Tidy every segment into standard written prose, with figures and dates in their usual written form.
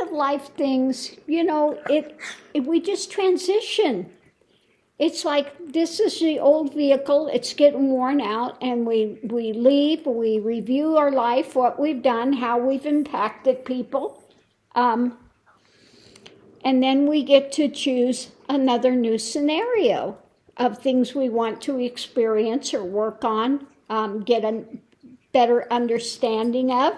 of life things, we just transition. It's like, this is the old vehicle, it's getting worn out, and we leave, we review our life, what we've done, how we've impacted people, and then we get to choose another new scenario of things we want to experience or work on, get a better understanding of,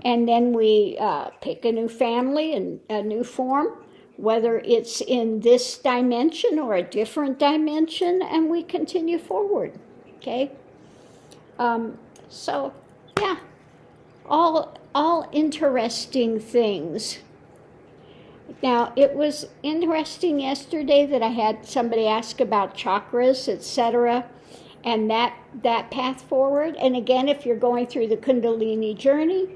and then we pick a new family and a new form, whether it's in this dimension or a different dimension, and we continue forward, okay? So, yeah, all interesting things. Now, it was interesting yesterday that I had somebody ask about chakras, etc., and that path forward. And again, if you're going through the Kundalini journey,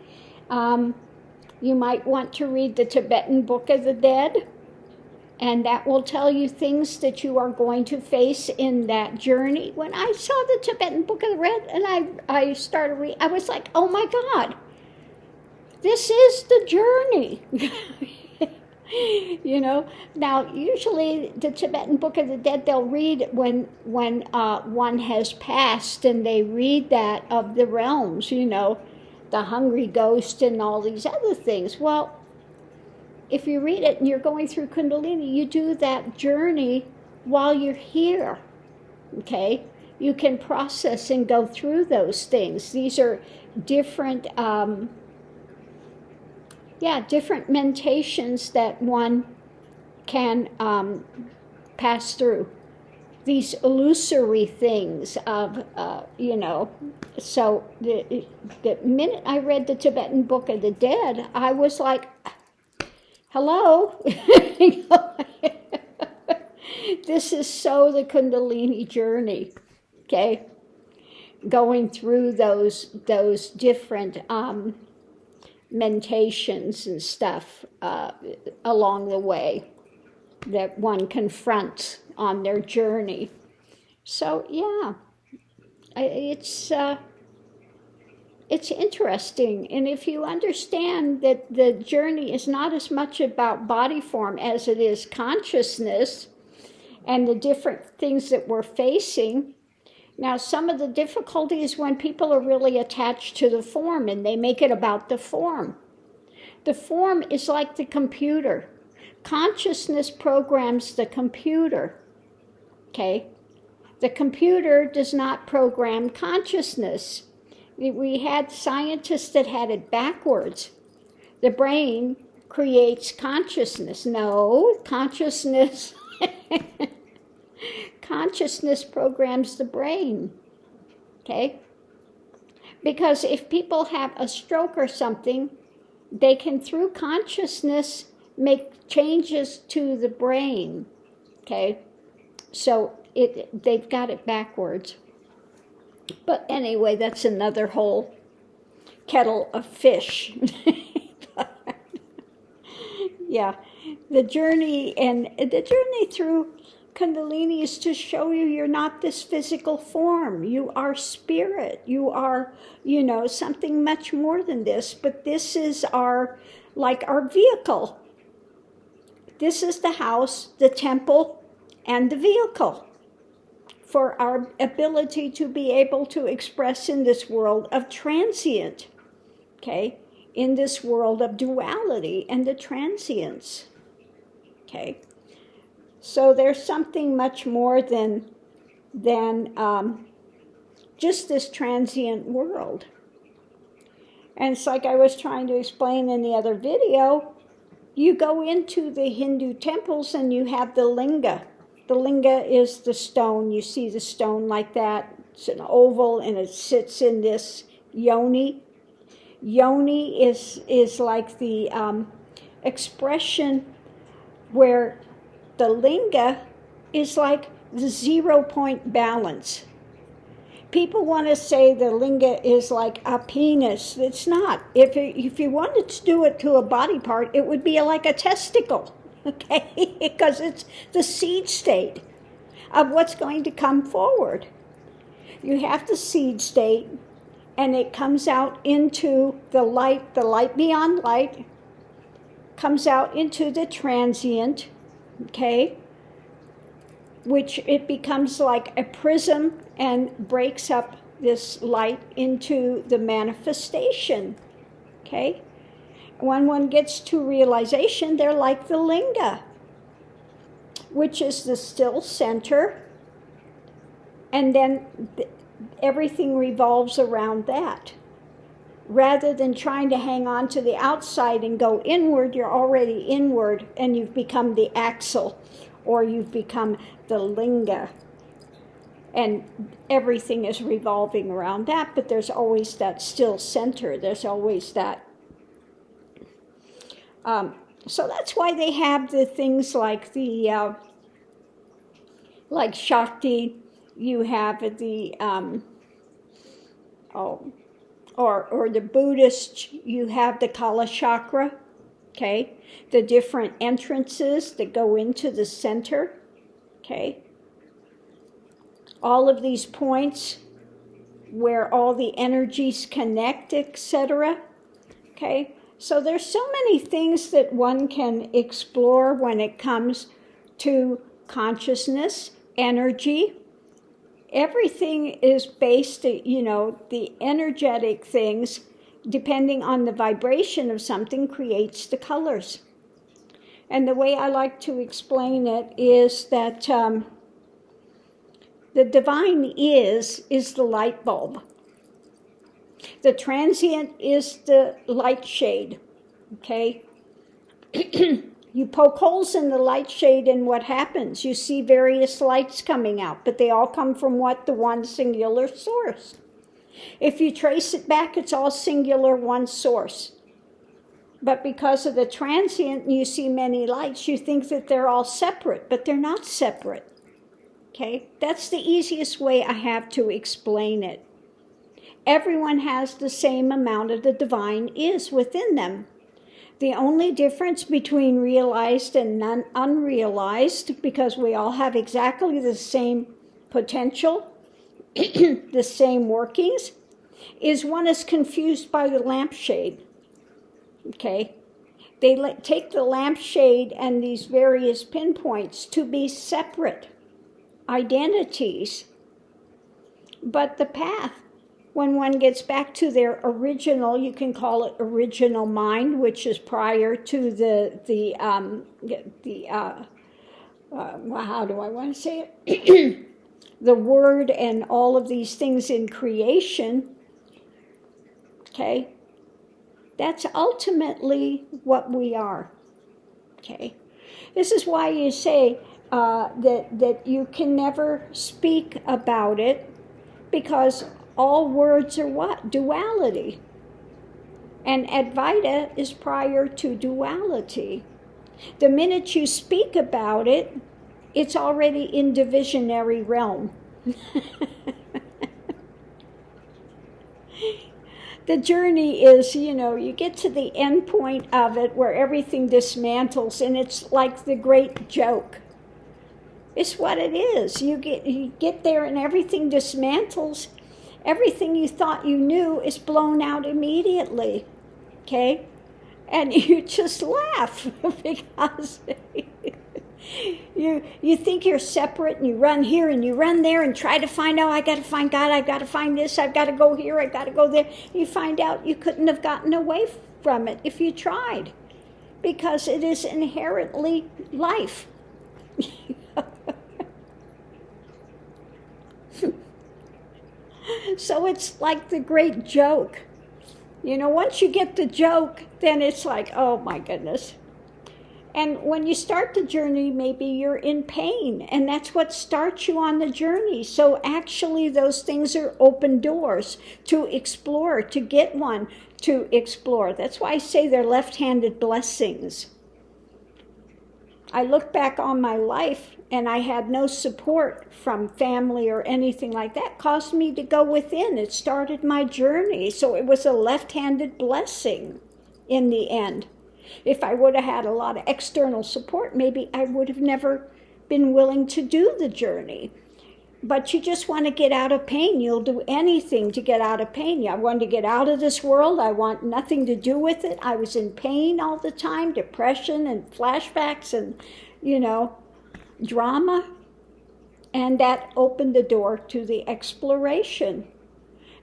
you might want to read the Tibetan Book of the Dead, and that will tell you things that you are going to face in that journey. When I saw the Tibetan Book of the Dead and I started reading, I was like, oh my God, this is the journey. Now usually the Tibetan Book of the Dead, they'll read when one has passed, and they read that of the realms, the hungry ghost and all these other things. Well, if you read it and you're going through Kundalini, you do that journey while you're here, okay? You can process and go through those things. These are different, different meditations that one can pass through. These illusory things of, So the minute I read the Tibetan Book of the Dead, I was like, hello? This is so the Kundalini journey, okay? Going through those different meditations and stuff along the way that one confronts on their journey. So yeah, it's interesting. And if you understand that the journey is not as much about body form as it is consciousness and the different things that we're facing. Now, some of the difficulty is when people are really attached to the form and they make it about the form. The form is like the computer. Consciousness programs the computer, okay? The computer does not program consciousness. We had scientists that had it backwards. The brain creates consciousness. No, consciousness programs the brain, okay? Because if people have a stroke or something, they can, through consciousness, make changes to the brain, okay? So they've got it backwards. But anyway, that's another whole kettle of fish. Yeah, the journey through Kundalini is to show you you're not this physical form. You are spirit. You are, something much more than this. But this is our vehicle. This is the house, the temple, and the vehicle for our ability to be able to express in this world of transient, okay? In this world of duality and the transience, okay? So there's something much more than just this transient world. And it's like I was trying to explain in the other video, you go into the Hindu temples and you have the linga. The linga is the stone. You see the stone like that. It's an oval and it sits in this yoni. Yoni is like the expression where the linga is like the 0 point balance. People want to say the linga is like a penis. It's not. If you wanted to do it to a body part, it would be like a testicle, okay? Because it's the seed state of what's going to come forward. You have the seed state, and it comes out into the light beyond light, comes out into the transient, okay, which it becomes like a prism and breaks up this light into the manifestation, okay? When one gets to realization, they're like the linga, which is the still center, and then everything revolves around that. Rather than trying to hang on to the outside and go inward, you're already inward, and you've become the axle, or you've become the linga. And everything is revolving around that, but there's always that still center. There's always that. So that's why they have the things like the, like Shakti, you have the, or the Buddhist, you have the Kala chakra, okay? The different entrances that go into the center, okay? All of these points where all the energies connect, etc., okay? So there's so many things that one can explore when it comes to consciousness, energy. Everything is based, the energetic things, depending on the vibration of something, creates the colors. And the way I like to explain it is that the divine is the light bulb. The transient is the light shade, okay? You poke holes in the light shade and what happens? You see various lights coming out, but they all come from what? The one singular source. If you trace it back, it's all singular, one source. But because of the transient, you see many lights, you think that they're all separate, but they're not separate, okay? That's the easiest way I have to explain it. Everyone has the same amount of the divine is within them. The only difference between realized and unrealized, because we all have exactly the same potential, the same workings, is one is confused by the lampshade. Okay? They take the lampshade and these various pinpoints to be separate identities. But the path, when one gets back to their original, you can call it original mind, which is prior to how do I want to say it? The word and all of these things in creation, okay? That's ultimately what we are, okay? This is why you say that you can never speak about it, because all words are what? Duality. And Advaita is prior to duality. The minute you speak about it, it's already in divisionary realm. The journey is, you get to the end point of it where everything dismantles, and it's like the great joke. It's what it is. You get there and everything dismantles. Everything you thought you knew is blown out immediately, okay? And you just laugh because you think you're separate, and you run here and you run there and try to find out, I got to find God, I've got to find this, I've got to go here, I've got to go there. You find out you couldn't have gotten away from it if you tried, because it is inherently life. So it's like the great joke. Once you get the joke, then it's like, oh my goodness. And when you start the journey, maybe you're in pain, and that's what starts you on the journey. So actually those things are open doors to explore, to get one to explore. That's why I say they're left-handed blessings. I look back on my life, and I had no support from family or anything like that. It caused me to go within. It started my journey. So it was a left-handed blessing in the end. If I would have had a lot of external support, maybe I would have never been willing to do the journey. but you just want to get out of pain. You'll do anything to get out of pain. I want to get out of this world. I want nothing to do with it. I was in pain all the time, depression and flashbacks and, drama. And that opened the door to the exploration.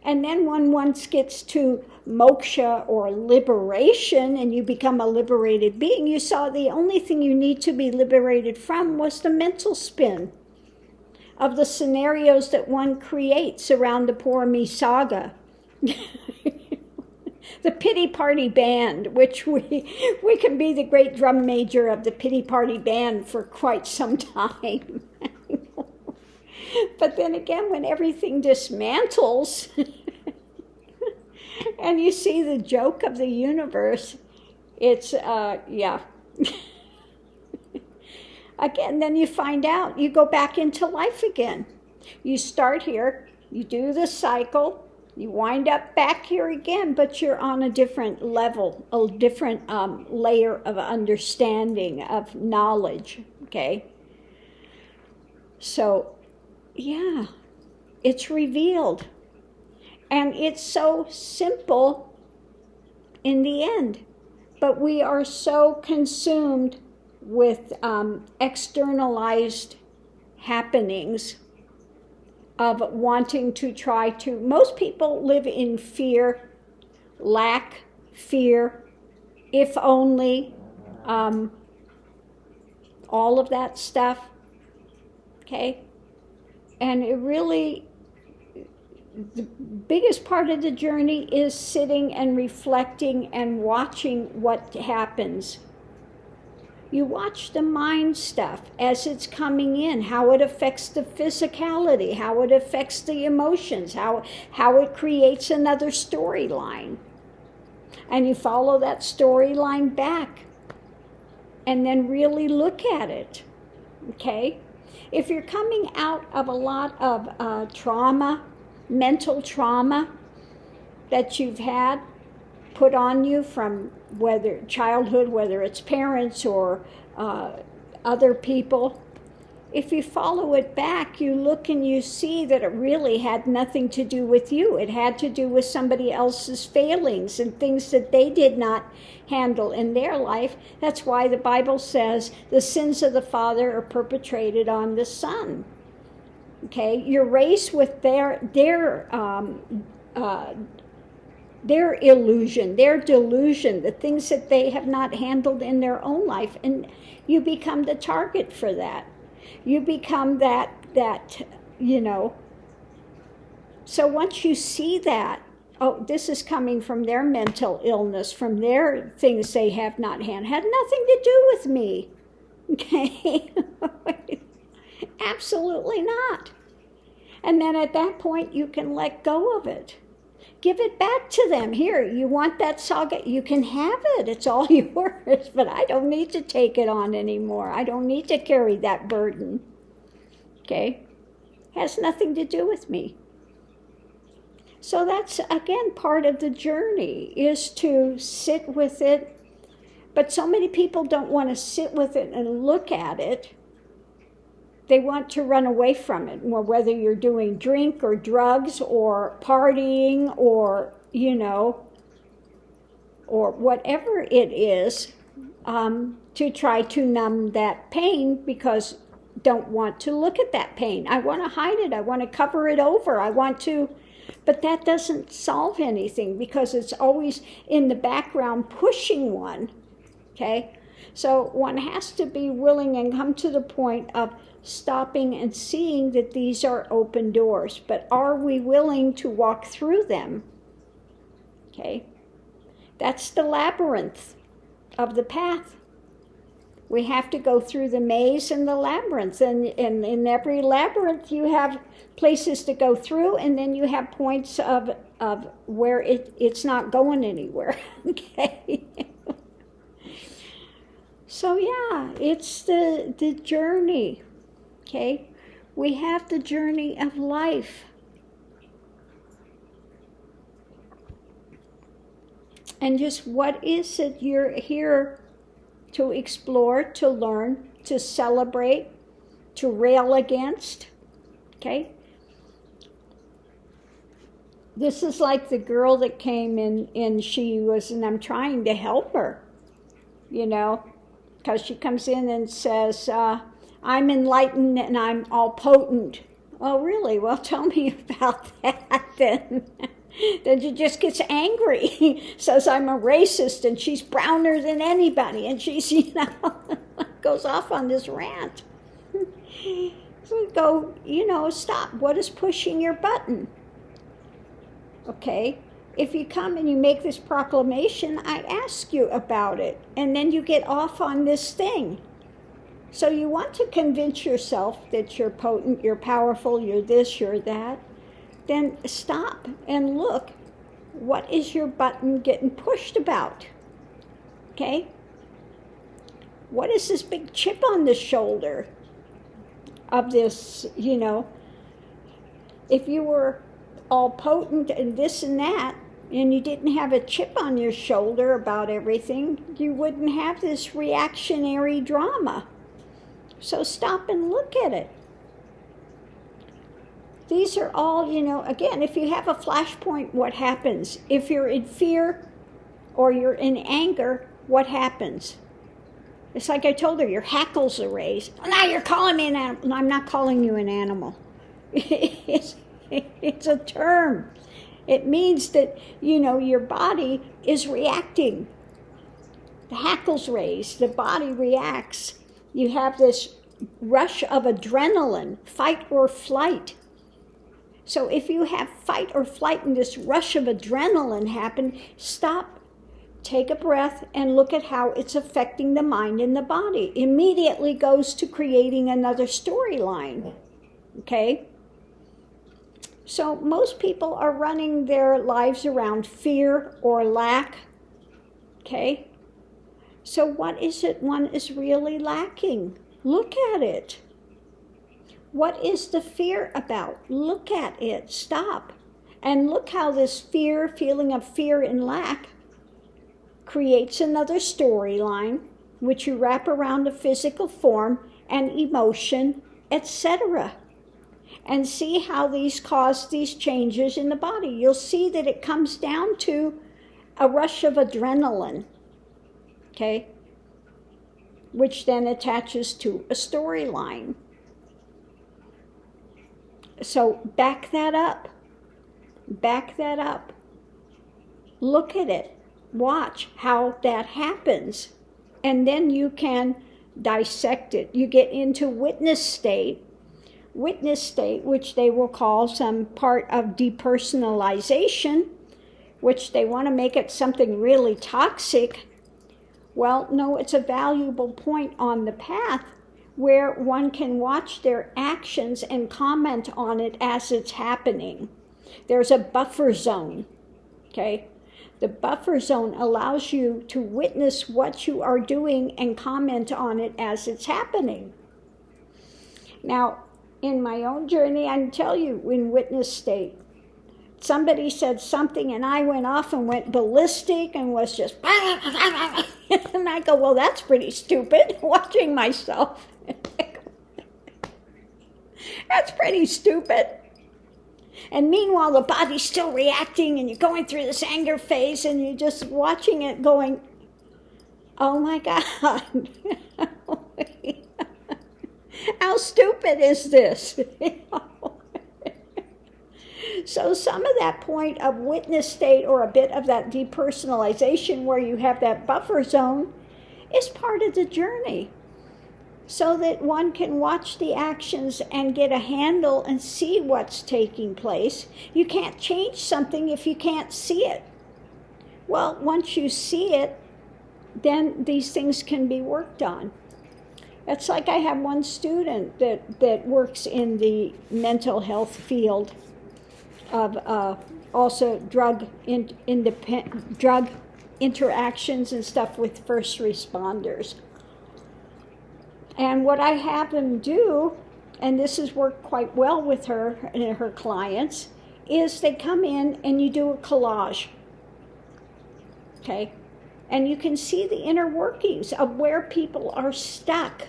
And then when one gets to moksha or liberation and you become a liberated being, you saw the only thing you need to be liberated from was the mental spin of the scenarios that one creates around the poor me saga. The pity party band, which we can be the great drum major of the pity party band for quite some time. But then again, when everything dismantles and you see the joke of the universe, it's, Again, then you find out, you go back into life again. You start here, you do the cycle, you wind up back here again, but you're on a different level, a different layer of understanding, of knowledge, okay? So, yeah, it's revealed. And it's so simple in the end. But we are so consumed with externalized happenings of wanting to try to, most people live in fear, lack, fear, if only, all of that stuff, okay? And it really, the biggest part of the journey is sitting and reflecting and watching what happens. You watch the mind stuff as it's coming in, how it affects the physicality, how it affects the emotions, how it creates another storyline. And you follow that storyline back and then really look at it, okay? If you're coming out of a lot of trauma, mental trauma that you've had put on you from whether childhood, whether it's parents or other people, if you follow it back, you look and you see that it really had nothing to do with you. It had to do with somebody else's failings and things that they did not handle in their life. That's why the Bible says the sins of the father are perpetrated on the son. Okay, you're raised with their illusion, their delusion, the things that they have not handled in their own life, and you become the target for that. You become that, So once you see that, oh, this is coming from their mental illness, from their things they have not had nothing to do with me. Okay? Absolutely not. And then at that point, you can let go of it. Give it back to them. Here, you want that saga? You can have it. It's all yours. But I don't need to take it on anymore. I don't need to carry that burden. Okay? Has nothing to do with me. So that's, again, part of the journey, is to sit with it. But so many people don't want to sit with it and look at it. They want to run away from it, whether you're doing drink or drugs or partying or, or whatever it is, to try to numb that pain because don't want to look at that pain. I want to hide it. I want to cover it over. But that doesn't solve anything because it's always in the background pushing one, okay? So one has to be willing and come to the point of stopping and seeing that these are open doors. But are we willing to walk through them? Okay? That's the labyrinth of the path. We have to go through the maze and the labyrinth. And in every labyrinth, you have places to go through, and then you have points of where it's not going anywhere. Okay? So yeah, it's the journey. Okay? We have the journey of life. And just what is it you're here to explore, to learn, to celebrate, to rail against? Okay? This is like the girl that came in, and I'm trying to help her, because she comes in and says, I'm enlightened and I'm all potent. Oh, really? Well, tell me about that then. Then she just gets angry, says I'm a racist and she's browner than anybody, and she's, goes off on this rant. So we go, stop. What is pushing your button? Okay, if you come and you make this proclamation, I ask you about it, and then you get off on this thing. So you want to convince yourself that you're potent, you're powerful, you're this, you're that, then stop and look. What is your button getting pushed about? Okay? What is this big chip on the shoulder of this, If you were all potent and this and that, and you didn't have a chip on your shoulder about everything, you wouldn't have this reactionary drama. So stop and look at it. These are all, again, if you have a flashpoint, what happens? If you're in fear or you're in anger, what happens? It's like I told her, your hackles are raised. Oh, now you're calling me an animal. No, I'm not calling you an animal. It's a term. It means that, your body is reacting. The hackles raised, the body reacts. You have this rush of adrenaline, fight or flight. So if you have fight or flight and this rush of adrenaline happen, stop, take a breath, and look at how it's affecting the mind and the body. Immediately goes to creating another storyline. Okay? So most people are running their lives around fear or lack. Okay? So what is it one is really lacking? Look at it. What is the fear about? Look at it. Stop. And look how this feeling of fear and lack, creates another storyline, which you wrap around a physical form and emotion, etc. And see how these cause these changes in the body. You'll see that it comes down to a rush of adrenaline, okay, which then attaches to a storyline. So back that up. Back that up. Look at it. Watch how that happens. And then you can dissect it. You get into witness state, which they will call some part of depersonalization, which they want to make it something really toxic. Well, no, it's a valuable point on the path where one can watch their actions and comment on it as it's happening. There's a buffer zone, okay? The buffer zone allows you to witness what you are doing and comment on it as it's happening. Now, in my own journey, I can tell you, in witness state, somebody said something and I went off and went ballistic and was just, and I go, well, that's pretty stupid, watching myself. That's pretty stupid. And meanwhile, the body's still reacting and you're going through this anger phase and you're just watching it going, oh my God. How stupid is this? So some of that point of witness state, or a bit of that depersonalization where you have that buffer zone, is part of the journey. So that one can watch the actions and get a handle and see what's taking place. You can't change something if you can't see it. Well, once you see it, then these things can be worked on. It's like I have one student that works in the mental health field of also drug interactions and stuff with first responders. And what I have them do, and this has worked quite well with her and her clients, is they come in and you do a collage, okay? And you can see the inner workings of where people are stuck.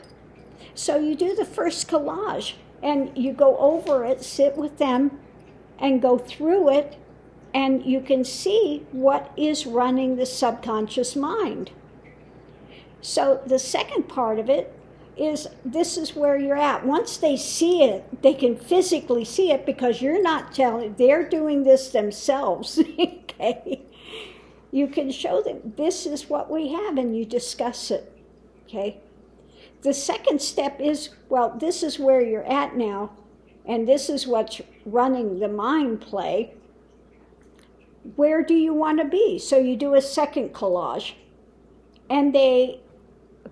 So you do the first collage, And you go over it, sit with them, and go through it, and you can see what is running the subconscious mind. So the second part of it is, this is where you're at. Once they see it, they can physically see it, because you're not telling, they're doing this themselves. Okay? You can show them, this is what we have, and you discuss it. Okay? The second step is, well, this is where you're at now, and this is what's running the mind play. Where do you want to be? So you do a second collage, and they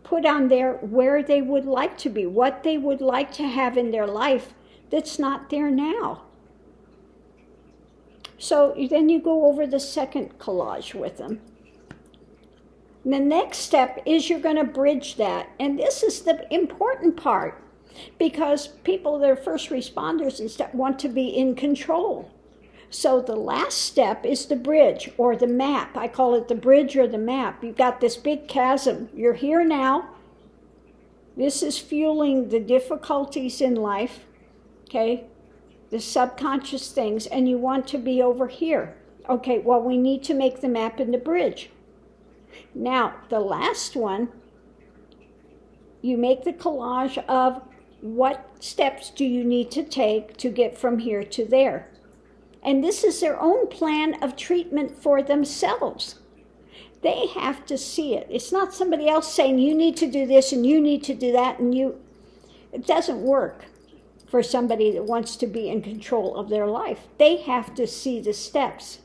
put on there where they would like to be, what they would like to have in their life that's not there now. So then you go over the second collage with them. And the next step is you're going to bridge that. And this is the important part, because people that are first responders and stuff want to be in control. So the last step is the bridge, or the map. I call it the bridge or the map. You've got this big chasm. You're here now. This is fueling the difficulties in life, okay? The subconscious things, and you want to be over here. Okay, well, we need to make the map and the bridge. Now, the last one, you make the collage of what steps do you need to take to get from here to there. And this is their own plan of treatment for themselves. They have to see it. It's not somebody else saying, you need to do this and you need to do that, and it doesn't work for somebody that wants to be in control of their life. They have to see the steps.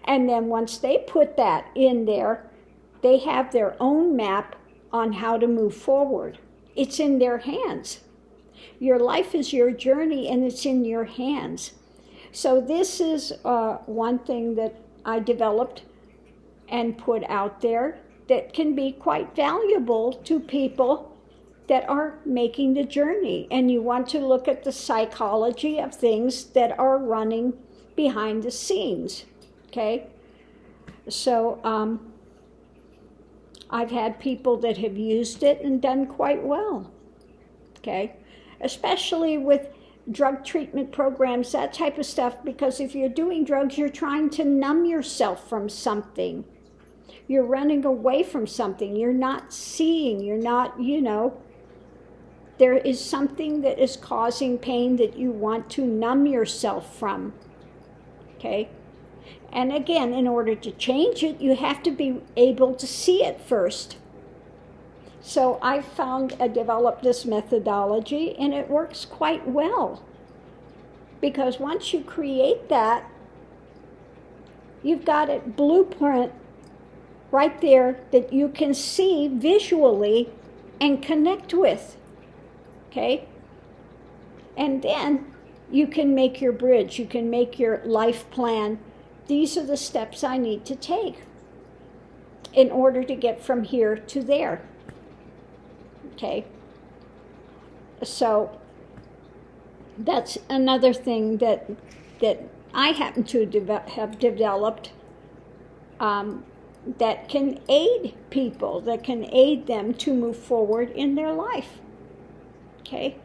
And then once they put that in there, they have their own map on how to move forward. It's in their hands. Your life is your journey, and it's in your hands. So this is one thing that I developed and put out there that can be quite valuable to people that are making the journey. And you want to look at the psychology of things that are running behind the scenes, okay? So I've had people that have used it and done quite well, okay? Especially with drug treatment programs, that type of stuff, because if you're doing drugs, you're trying to numb yourself from something. You're running away from something. You're not seeing, you're not, there is something that is causing pain that you want to numb yourself from, okay? And again, in order to change it, you have to be able to see it first. So I developed this methodology, and it works quite well. Because once you create that, you've got a blueprint right there that you can see visually and connect with, okay? And then you can make your bridge, you can make your life plan. These are the steps I need to take in order to get from here to there. Okay, so that's another thing that I happen to have developed that can aid people, that can aid them to move forward in their life. Okay,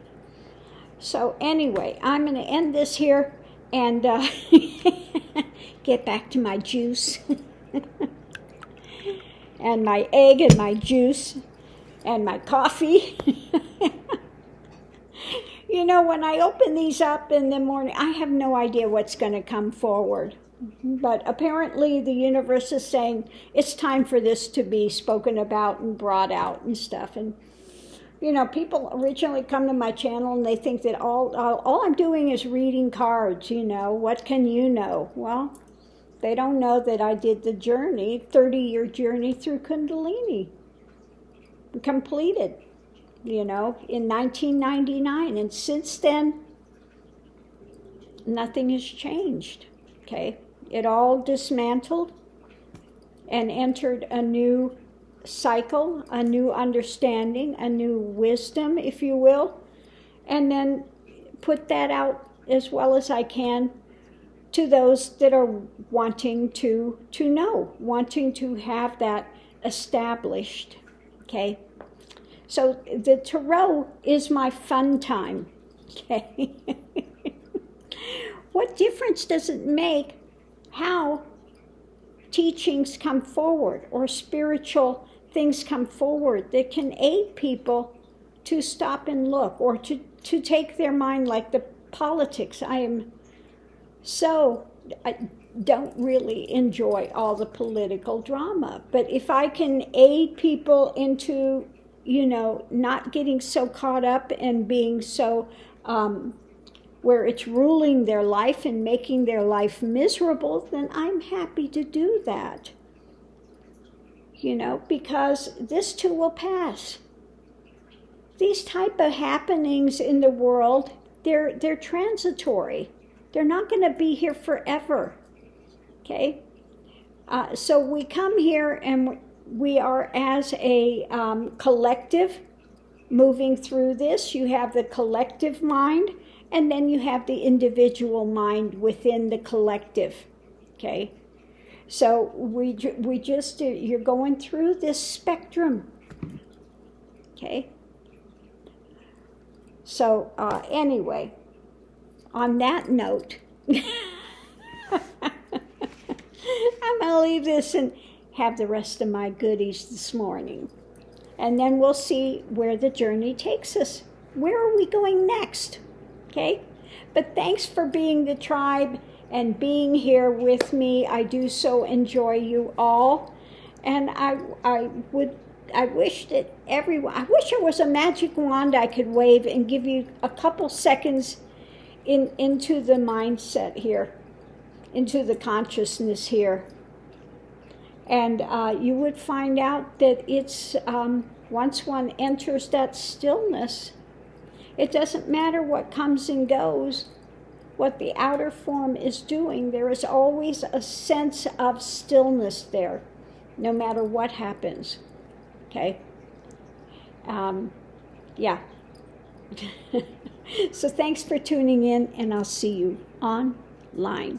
so anyway, I'm going to end this here and get back to my juice and my egg and my juice and my coffee. When I open these up in the morning, I have no idea what's going to come forward. But apparently the universe is saying it's time for this to be spoken about and brought out and stuff. And, people originally come to my channel and they think that all I'm doing is reading cards, what can you know? Well, they don't know that I did the journey, 30-year journey through Kundalini. Completed, in 1999, and since then nothing has changed, okay? It all dismantled and entered a new cycle, a new understanding, a new wisdom, if you will, and then put that out as well as I can to those that are wanting to know, wanting to have that established. Okay, so the tarot is my fun time. Okay? What difference does it make how teachings come forward or spiritual things come forward that can aid people to stop and look, or to take their mind, like the politics? I don't really enjoy all the political drama, but if I can aid people into, not getting so caught up and being so where it's ruling their life and making their life miserable, then I'm happy to do that. Because this too will pass. These type of happenings in the world, they're transitory. They're not going to be here forever. Okay? So we come here and we are as a collective moving through this. You have the collective mind, and then you have the individual mind within the collective. Okay? So you're going through this spectrum. Okay? So anyway, on that note, I'm going to leave this and have the rest of my goodies this morning. And then we'll see where the journey takes us. Where are we going next? Okay? But thanks for being the tribe and being here with me. I do so enjoy you all. And I wish that I wish there was a magic wand I could wave and give you a couple seconds into the mindset here, into the consciousness here. And you would find out that it's, once one enters that stillness, it doesn't matter what comes and goes, what the outer form is doing. There is always a sense of stillness there, no matter what happens. Okay? Yeah. So thanks for tuning in, and I'll see you online.